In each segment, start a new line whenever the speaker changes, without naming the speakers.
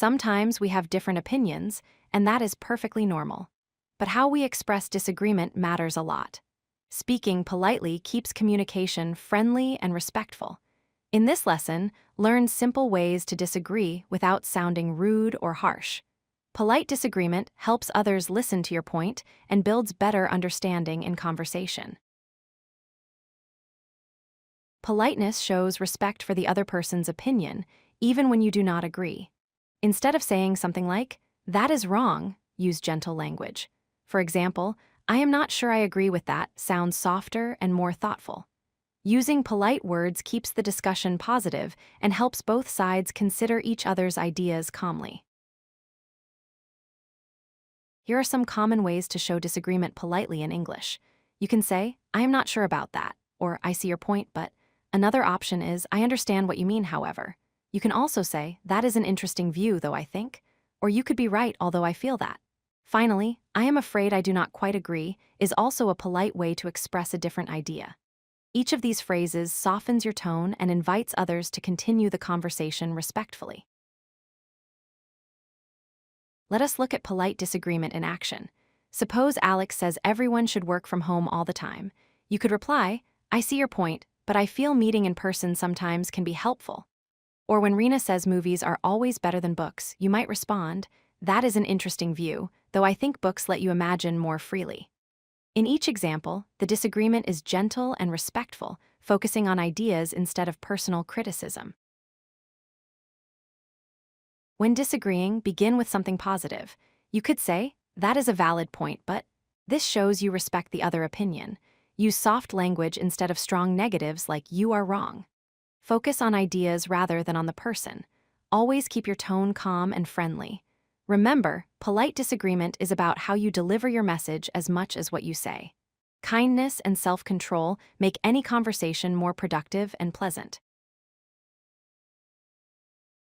Sometimes we have different opinions, and that is perfectly normal. But how we express disagreement matters a lot. Speaking politely keeps communication friendly and respectful. In this lesson, learn simple ways to disagree without sounding rude or harsh. Polite disagreement helps others listen to your point and builds better understanding in conversation. Politeness shows respect for the other person's opinion, even when you do not agree. Instead of saying something like, "That is wrong," use gentle language. For example, "I am not sure I agree with that," sounds softer and more thoughtful. Using polite words keeps the discussion positive and helps both sides consider each other's ideas calmly. Here are some common ways to show disagreement politely in English. You can say, "I am not sure about that," or "I see your point, but..." Another option is, "I understand what you mean, however." You can also say, "That is an interesting view, though, I think," or "You could be right, although I feel that." Finally, "I am afraid I do not quite agree," is also a polite way to express a different idea. Each of these phrases softens your tone and invites others to continue the conversation respectfully. Let us look at polite disagreement in action. Suppose Alex says everyone should work from home all the time. You could reply, "I see your point, but I feel meeting in person sometimes can be helpful." Or when Rena says movies are always better than books, you might respond, "That is an interesting view, though I think books let you imagine more freely." In each example, the disagreement is gentle and respectful, focusing on ideas instead of personal criticism. When disagreeing, begin with something positive. You could say, "That is a valid point, but..." This shows you respect the other opinion. Use soft language instead of strong negatives like "You are wrong." Focus on ideas rather than on the person. Always keep your tone calm and friendly. Remember, polite disagreement is about how you deliver your message as much as what you say. Kindness and self-control make any conversation more productive and pleasant.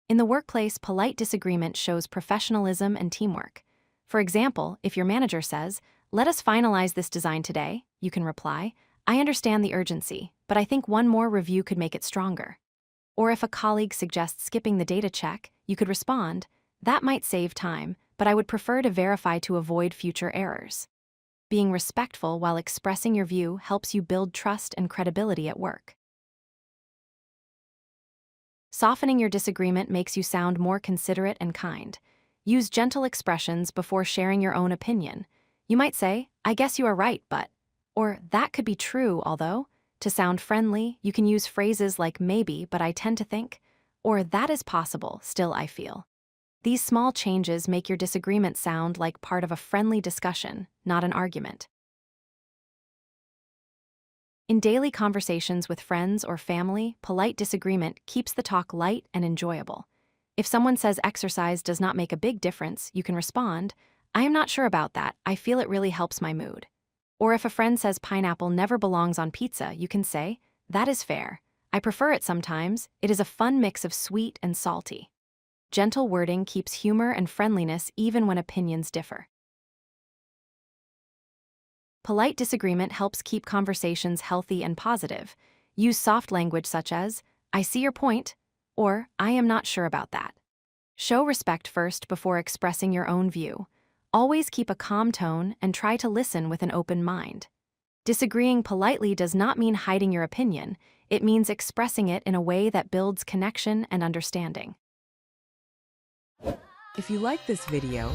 In the workplace, polite disagreement shows professionalism and teamwork. For example, if your manager says, "Let us finalize this design today," you can reply, "I understand the urgency, but I think one more review could make it stronger." Or if a colleague suggests skipping the data check, you could respond, "That might save time, but I would prefer to verify to avoid future errors." Being respectful while expressing your view helps you build trust and credibility at work. Softening your disagreement makes you sound more considerate and kind. Use gentle expressions before sharing your own opinion. You might say, "I guess you are right, but..." or "That could be true, although..." To sound friendly, you can use phrases like "maybe, but I tend to think," or "That is possible, still I feel." These small changes make your disagreement sound like part of a friendly discussion, not an argument. In daily conversations with friends or family, polite disagreement keeps the talk light and enjoyable. If someone says exercise does not make a big difference, you can respond, "I am not sure about that, I feel it really helps my mood." Or if a friend says pineapple never belongs on pizza, you can say, "That is fair. I prefer it sometimes. It is a fun mix of sweet and salty." Gentle wording keeps humor and friendliness even when opinions differ. Polite disagreement helps keep conversations healthy and positive. Use soft language such as, "I see your point," or "I am not sure about that." Show respect first before expressing your own view. Always keep a calm tone and try to listen with an open mind. Disagreeing politely does not mean hiding your opinion. It means expressing it in a way that builds connection and understanding.
If you like this video,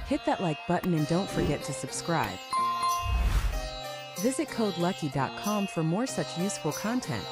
hit that like button and don't forget to subscribe. Visit codelucky.com for more such useful content.